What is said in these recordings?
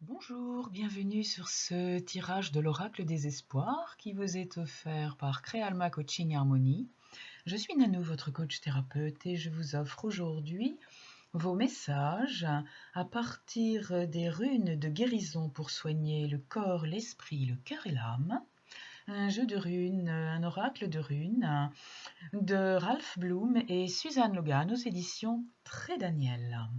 Bonjour, bienvenue sur ce tirage de l'Oracle des Espoirs qui vous est offert par Créalma Coaching Harmonie. Je suis Nanou, votre coach thérapeute, et je vous offre aujourd'hui vos messages à partir des runes de guérison pour soigner le corps, l'esprit, le cœur et l'âme. Un jeu de runes, un oracle de runes de Ralph Bloom et Suzanne Logan aux éditions Très Daniel.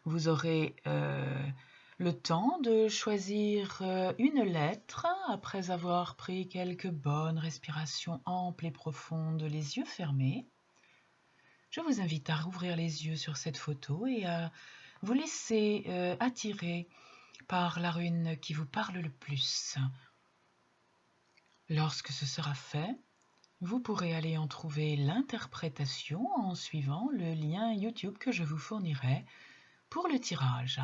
Vous aurez le temps de choisir une lettre après avoir pris quelques bonnes respirations amples et profondes, les yeux fermés. Je vous invite à rouvrir les yeux sur cette photo et à vous laisser attirer par la rune qui vous parle le plus. Lorsque ce sera fait, vous pourrez aller en trouver l'interprétation en suivant le lien YouTube que je vous fournirai pour le tirage.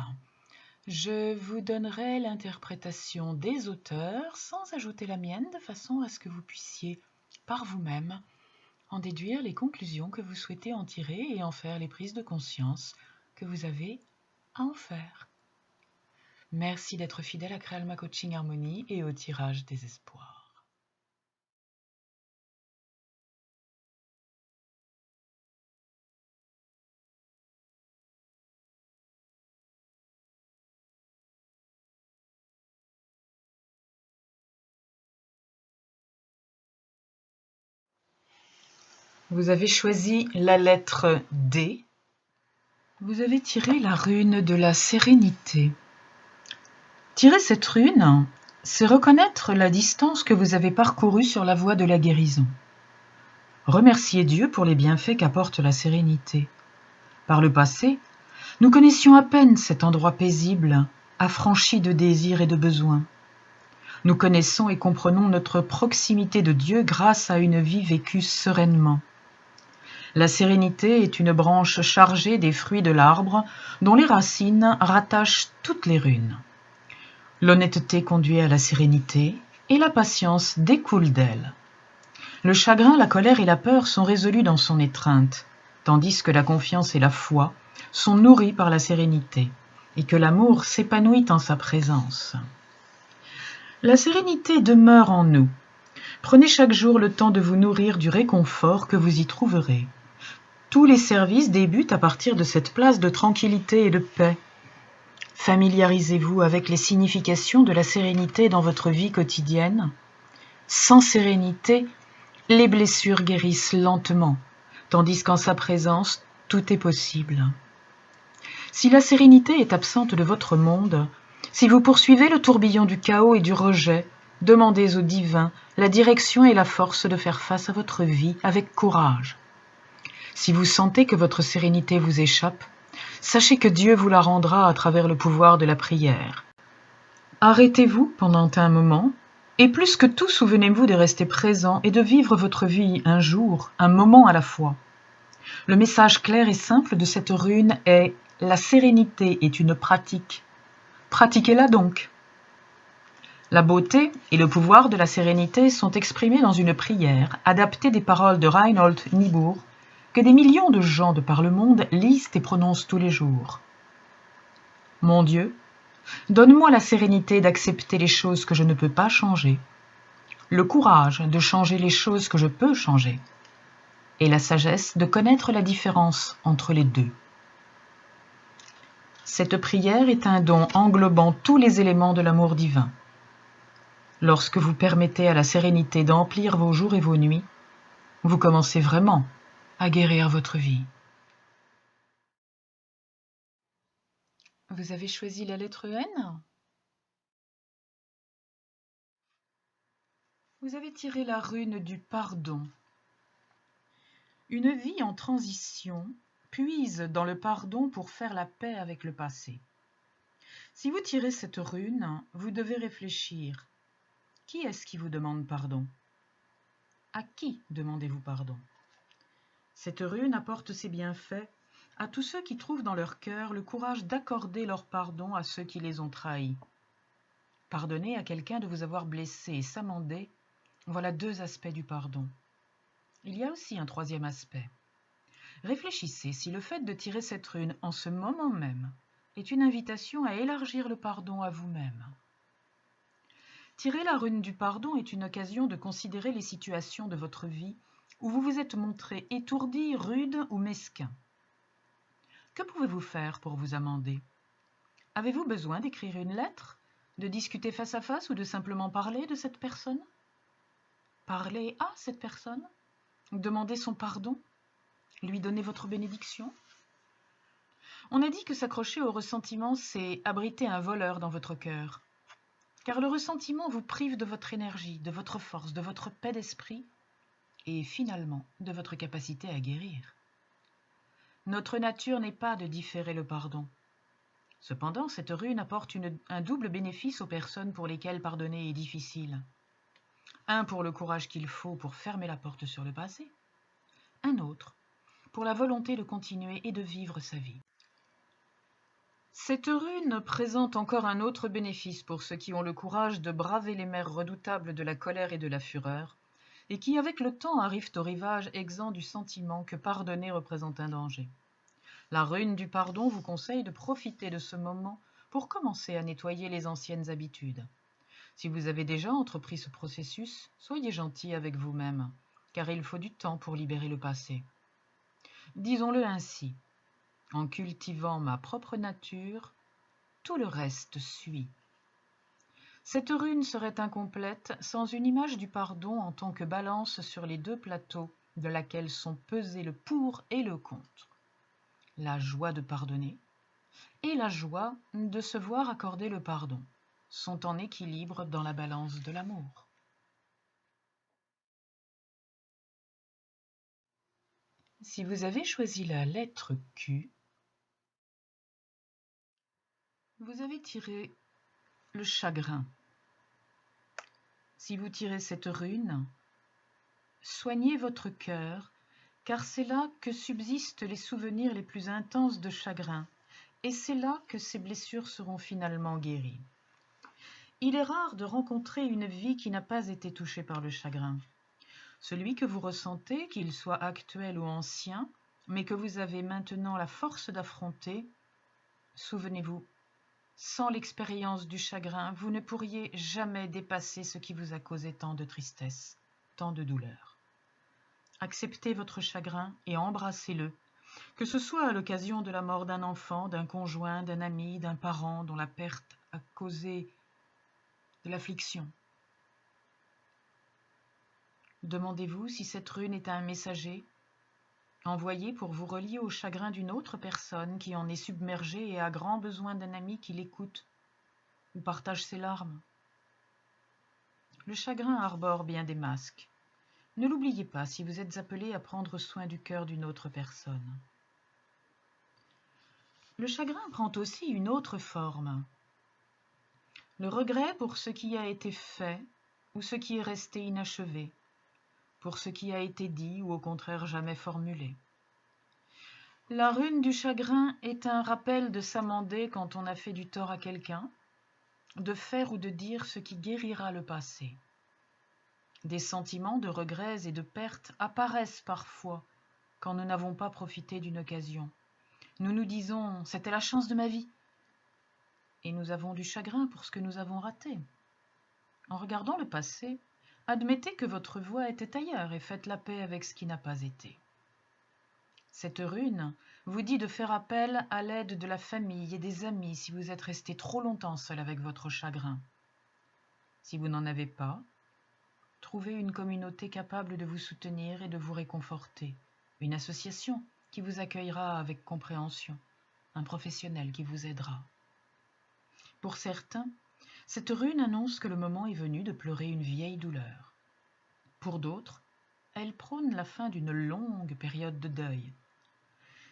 Je vous donnerai l'interprétation des auteurs sans ajouter la mienne de façon à ce que vous puissiez, par vous-même, en déduire les conclusions que vous souhaitez en tirer et en faire les prises de conscience que vous avez à en faire. Merci d'être fidèle à Créalma Coaching Harmonie et au tirage des espoirs. Vous avez choisi la lettre D. Vous avez tiré la rune de la sérénité. Tirer cette rune, c'est reconnaître la distance que vous avez parcourue sur la voie de la guérison. Remerciez Dieu pour les bienfaits qu'apporte la sérénité. Par le passé, nous connaissions à peine cet endroit paisible, affranchi de désirs et de besoins. Nous connaissons et comprenons notre proximité de Dieu grâce à une vie vécue sereinement. La sérénité est une branche chargée des fruits de l'arbre dont les racines rattachent toutes les runes. L'honnêteté conduit à la sérénité et la patience découle d'elle. Le chagrin, la colère et la peur sont résolus dans son étreinte, tandis que la confiance et la foi sont nourries par la sérénité et que l'amour s'épanouit en sa présence. La sérénité demeure en nous. Prenez chaque jour le temps de vous nourrir du réconfort que vous y trouverez. Tous les services débutent à partir de cette place de tranquillité et de paix. Familiarisez-vous avec les significations de la sérénité dans votre vie quotidienne. Sans sérénité, les blessures guérissent lentement, tandis qu'en sa présence, tout est possible. Si la sérénité est absente de votre monde, si vous poursuivez le tourbillon du chaos et du rejet, demandez au divin la direction et la force de faire face à votre vie avec courage. Si vous sentez que votre sérénité vous échappe, sachez que Dieu vous la rendra à travers le pouvoir de la prière. Arrêtez-vous pendant un moment, et plus que tout, souvenez-vous de rester présent et de vivre votre vie un jour, un moment à la fois. Le message clair et simple de cette rune est « La sérénité est une pratique. Pratiquez-la donc ». La beauté et le pouvoir de la sérénité sont exprimés dans une prière adaptée des paroles de Reinhold Niebuhr que des millions de gens de par le monde lisent et prononcent tous les jours. Mon Dieu, donne-moi la sérénité d'accepter les choses que je ne peux pas changer, le courage de changer les choses que je peux changer, et la sagesse de connaître la différence entre les deux. Cette prière est un don englobant tous les éléments de l'amour divin. Lorsque vous permettez à la sérénité d'emplir vos jours et vos nuits, vous commencez vraiment à guérir votre vie. Vous avez choisi la lettre N ? Vous avez tiré la rune du pardon. Une vie en transition puise dans le pardon pour faire la paix avec le passé. Si vous tirez cette rune, vous devez réfléchir. Qui est-ce qui vous demande pardon ? À qui demandez-vous pardon ? Cette rune apporte ses bienfaits à tous ceux qui trouvent dans leur cœur le courage d'accorder leur pardon à ceux qui les ont trahis. Pardonner à quelqu'un de vous avoir blessé et s'amender, voilà 2 aspects du pardon. Il y a aussi un 3e aspect. Réfléchissez si le fait de tirer cette rune en ce moment même est une invitation à élargir le pardon à vous-même. Tirer la rune du pardon est une occasion de considérer les situations de votre vie où vous vous êtes montré étourdi, rude ou mesquin. Que pouvez-vous faire pour vous amender? Avez-vous besoin d'écrire une lettre, de discuter face à face ou de simplement parler de cette personne? Parler à cette personne? Demander son pardon? Lui donner votre bénédiction? On a dit que s'accrocher au ressentiment, c'est abriter un voleur dans votre cœur. Car le ressentiment vous prive de votre énergie, de votre force, de votre paix d'esprit et finalement de votre capacité à guérir. Notre nature n'est pas de différer le pardon. Cependant, cette rune apporte un double bénéfice aux personnes pour lesquelles pardonner est difficile. Un pour le courage qu'il faut pour fermer la porte sur le passé. Un autre pour la volonté de continuer et de vivre sa vie. Cette rune présente encore un autre bénéfice pour ceux qui ont le courage de braver les mers redoutables de la colère et de la fureur, et qui avec le temps arrivent au rivage exempt du sentiment que pardonner représente un danger. La rune du pardon vous conseille de profiter de ce moment pour commencer à nettoyer les anciennes habitudes. Si vous avez déjà entrepris ce processus, soyez gentil avec vous-même, car il faut du temps pour libérer le passé. Disons-le ainsi, en cultivant ma propre nature, tout le reste suit. Cette rune serait incomplète sans une image du pardon en tant que balance sur les deux plateaux de laquelle sont pesés le pour et le contre. La joie de pardonner et la joie de se voir accorder le pardon sont en équilibre dans la balance de l'amour. Si vous avez choisi la lettre Q, vous avez tiré le chagrin. Si vous tirez cette rune, soignez votre cœur, car c'est là que subsistent les souvenirs les plus intenses de chagrin, et c'est là que ces blessures seront finalement guéries. Il est rare de rencontrer une vie qui n'a pas été touchée par le chagrin. Celui que vous ressentez, qu'il soit actuel ou ancien, mais que vous avez maintenant la force d'affronter, souvenez-vous, sans l'expérience du chagrin, vous ne pourriez jamais dépasser ce qui vous a causé tant de tristesse, tant de douleur. Acceptez votre chagrin et embrassez-le, que ce soit à l'occasion de la mort d'un enfant, d'un conjoint, d'un ami, d'un parent dont la perte a causé de l'affliction. Demandez-vous si cette rune est un messager envoyé pour vous relier au chagrin d'une autre personne qui en est submergée et a grand besoin d'un ami qui l'écoute ou partage ses larmes. Le chagrin arbore bien des masques. Ne l'oubliez pas si vous êtes appelé à prendre soin du cœur d'une autre personne. Le chagrin prend aussi une autre forme. Le regret pour ce qui a été fait ou ce qui est resté inachevé, pour ce qui a été dit ou au contraire jamais formulé. La rune du chagrin est un rappel de s'amender quand on a fait du tort à quelqu'un, de faire ou de dire ce qui guérira le passé. Des sentiments de regrets et de pertes apparaissent parfois quand nous n'avons pas profité d'une occasion. Nous nous disons « c'était la chance de ma vie » et nous avons du chagrin pour ce que nous avons raté. En regardant le passé, admettez que votre voie était ailleurs et faites la paix avec ce qui n'a pas été. Cette rune vous dit de faire appel à l'aide de la famille et des amis si vous êtes resté trop longtemps seul avec votre chagrin. Si vous n'en avez pas, trouvez une communauté capable de vous soutenir et de vous réconforter, une association qui vous accueillera avec compréhension, un professionnel qui vous aidera. Pour certains, cette rune annonce que le moment est venu de pleurer une vieille douleur. Pour d'autres, elle prône la fin d'une longue période de deuil.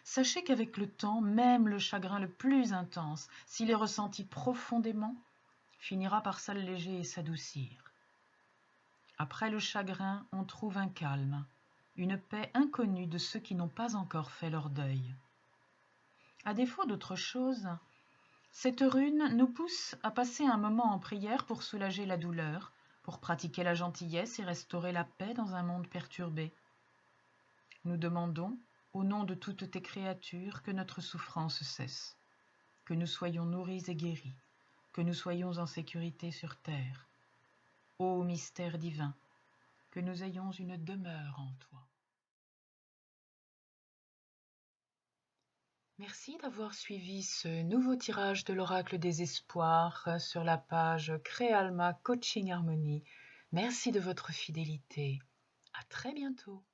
Sachez qu'avec le temps, même le chagrin le plus intense, s'il est ressenti profondément, finira par s'alléger et s'adoucir. Après le chagrin, on trouve un calme, une paix inconnue de ceux qui n'ont pas encore fait leur deuil. À défaut d'autre chose, cette rune nous pousse à passer un moment en prière pour soulager la douleur, pour pratiquer la gentillesse et restaurer la paix dans un monde perturbé. Nous demandons, au nom de toutes tes créatures, que notre souffrance cesse, que nous soyons nourris et guéris, que nous soyons en sécurité sur terre. Ô mystère divin, que nous ayons une demeure en toi. Merci d'avoir suivi ce nouveau tirage de l'Oracle des Espoirs sur la page Créalma Coaching Harmonie. Merci de votre fidélité. À très bientôt.